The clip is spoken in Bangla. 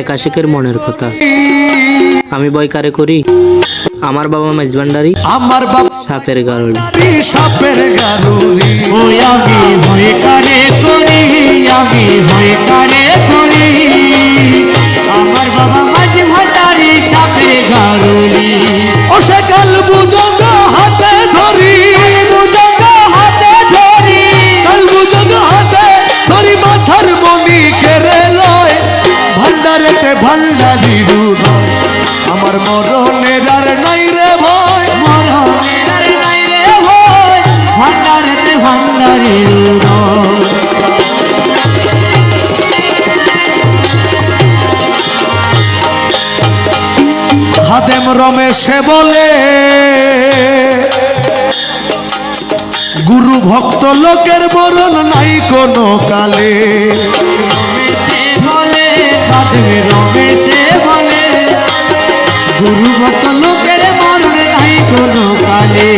এক আশিকের মনের কথা। আমি বই কারে করি, আমার বাবা মেজবান্ডারি, আমার বাবা সাপের গারুলি, সাপের গারুলি। ওই আমি বই কারে করি, আমি বই কারে করি, আমার বাবা মেজবান্ডারি, সাপের গারুলি। ও সে কাল বুঝঙ্গ হাতে ধরি, বুঝঙ্গ হাতে ধরি, কাল বুঝঙ্গ হাতে ধরি, মাথার মনি কেড়ে লয়, ভান্ডারেতে ভান্ডারি রুদয়। আমার মরণের আর নাই রে ভয়, মরণের আর নাই রে ভয়, ভান্ডারেতে ভান্ডারি রুদয়। হাদেম রমেশে বলে, গুরু ভক্ত লোকের মরণ নাই কোনো কালে। রমেশে বলে, হাদেম রমেশে বলে, গুরু ভক্ত লোকের মরণ নাই কোনো কালে।